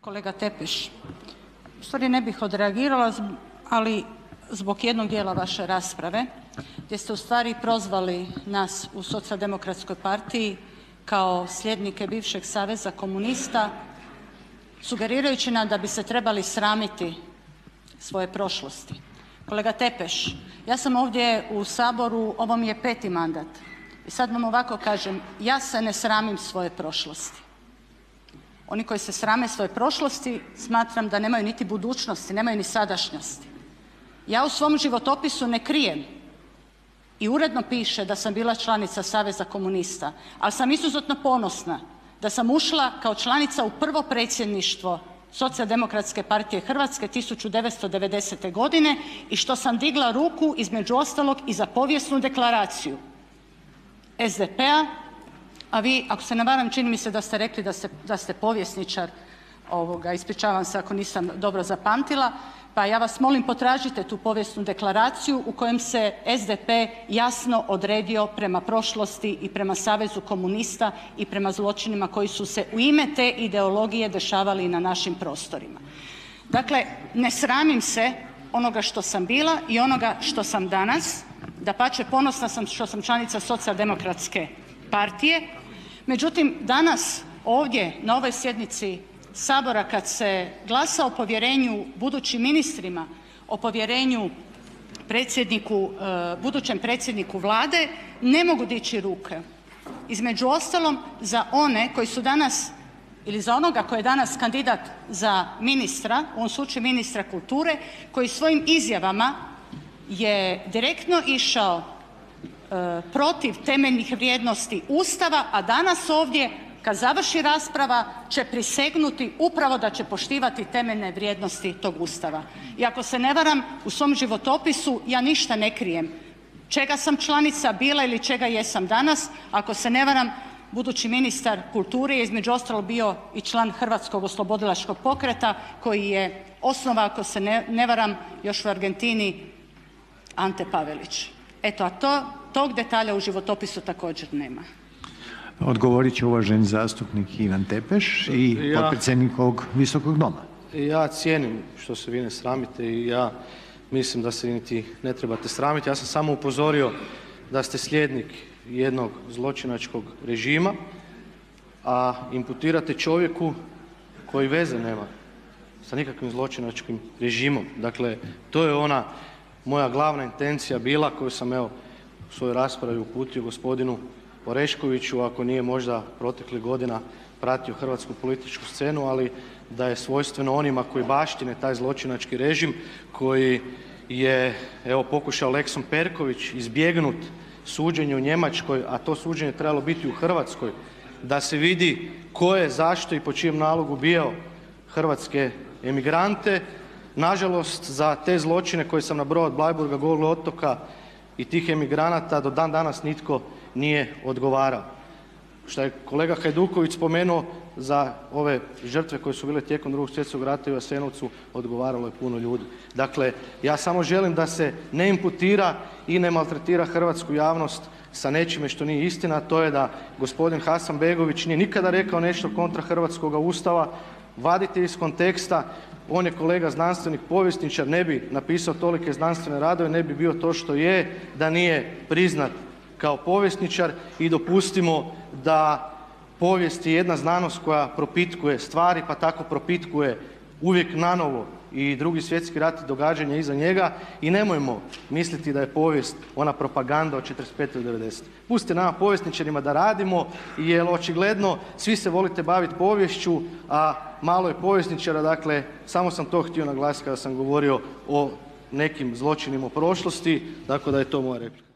Kolega Tepeš, u stvari ne bih odreagirala, ali zbog jednog dijela vaše rasprave gdje ste u stvari prozvali nas u Socijaldemokratskoj partiji kao sljednike bivšeg Saveza komunista, sugerirajući nam da bi se trebali sramiti svoje prošlosti. Kolega Tepeš, ja sam ovdje u Saboru, ovo mi je 5. mandat i sad vam ovako kažem, ja se ne sramim svoje prošlosti. Oni koji se srame svoje prošlosti smatram da nemaju niti budućnosti, nemaju ni sadašnjosti. Ja u svom životopisu ne krijem i uredno piše da sam bila članica Saveza komunista, ali sam izuzetno ponosna da sam ušla kao članica u prvo predsjedništvo Socijaldemokratske partije Hrvatske 1990. godine i što sam digla ruku između ostalog i za povijesnu deklaraciju SDP-a, a vi ako se ne varam čini mi se da ste rekli da ste povjesničar, ispričavam se ako nisam dobro zapamtila, pa ja vas molim potražite tu povijesnu deklaraciju u kojem se SDP jasno odredio prema prošlosti i prema Savezu komunista i prema zločinima koji su se u ime te ideologije dešavali i na našim prostorima. Dakle, ne sramim se onoga što sam bila i onoga što sam danas, dapače ponosna sam što sam članica Socijaldemokratske partije. Međutim, danas ovdje na ovoj sjednici Sabora kad se glasa o povjerenju budućim ministrima, o povjerenju budućem predsjedniku Vlade, ne mogu dići ruke. Između ostalom za one koji su danas ili za onoga koji je danas kandidat za ministra, u ovom slučaju ministra kulture, koji svojim izjavama je direktno išao protiv temeljnih vrijednosti Ustava, a danas ovdje kad završi rasprava će prisegnuti upravo da će poštivati temeljne vrijednosti tog Ustava. I ako se ne varam u svom životopisu ja ništa ne krijem čega sam članica bila ili čega jesam danas. Ako se ne varam budući ministar kulture je između ostalog bio i član Hrvatskog oslobodilačkog pokreta koji je osnovao ako se ne varam još u Argentini Ante Pavelić. Eto, a tog detalja u životopisu također nema. Odgovorit će uvaženi zastupnik Ivan Tepeš i potpredsjednik ovog Visokog doma. Ja cijenim što se vi ne sramite i ja mislim da se niti ne trebate sramiti. Ja sam samo upozorio da ste slijednik jednog zločinačkog režima, a imputirate čovjeku koji veze nema sa nikakvim zločinačkim režimom. Dakle, to je ona moja glavna intencija bila koju sam evo u svojoj raspravi uputio gospodinu Oreškoviću, ako nije možda proteklih godina pratio hrvatsku političku scenu, ali da je svojstveno onima koji baštine taj zločinački režim koji je evo pokušao Lexom Perković izbjegnut suđenje u Njemačkoj, a to suđenje trebalo biti u Hrvatskoj, da se vidi ko je, zašto i po čijem nalogu ubijao hrvatske emigrante. Nažalost za te zločine koje sam nabrojao od Bleiburga, Golog otoka i tih emigranata do dan danas nitko nije odgovarao. Što je kolega Hajduković spomenuo za ove žrtve koje su bile tijekom Drugog svjetskog rata u Jasenovcu odgovaralo je puno ljudi. Dakle, ja samo želim da se ne imputira i ne maltretira hrvatsku javnost sa nečime što nije istina, a to je da gospodin Hasanbegović nije nikada rekao nešto kontra hrvatskoga Ustava. Vadite iz konteksta, on je kolega znanstvenik, povjesničar, ne bi napisao tolike znanstvene radove, ne bi bio to što je da nije priznat kao povjesničar. I dopustimo da povijest je jedna znanost koja propitkuje stvari, pa tako propitkuje uvijek nanovo i Drugi svjetski rat i događanja iza njega. I nemojmo misliti da je povijest ona propaganda od 45. do 90. Pustite nama povjesničarima da radimo, jer očigledno svi se volite baviti poviješću, a malo je povjesničara. Dakle, samo sam to htio naglasiti kada sam govorio o nekim zločinima u prošlosti, tako da je to moja replika.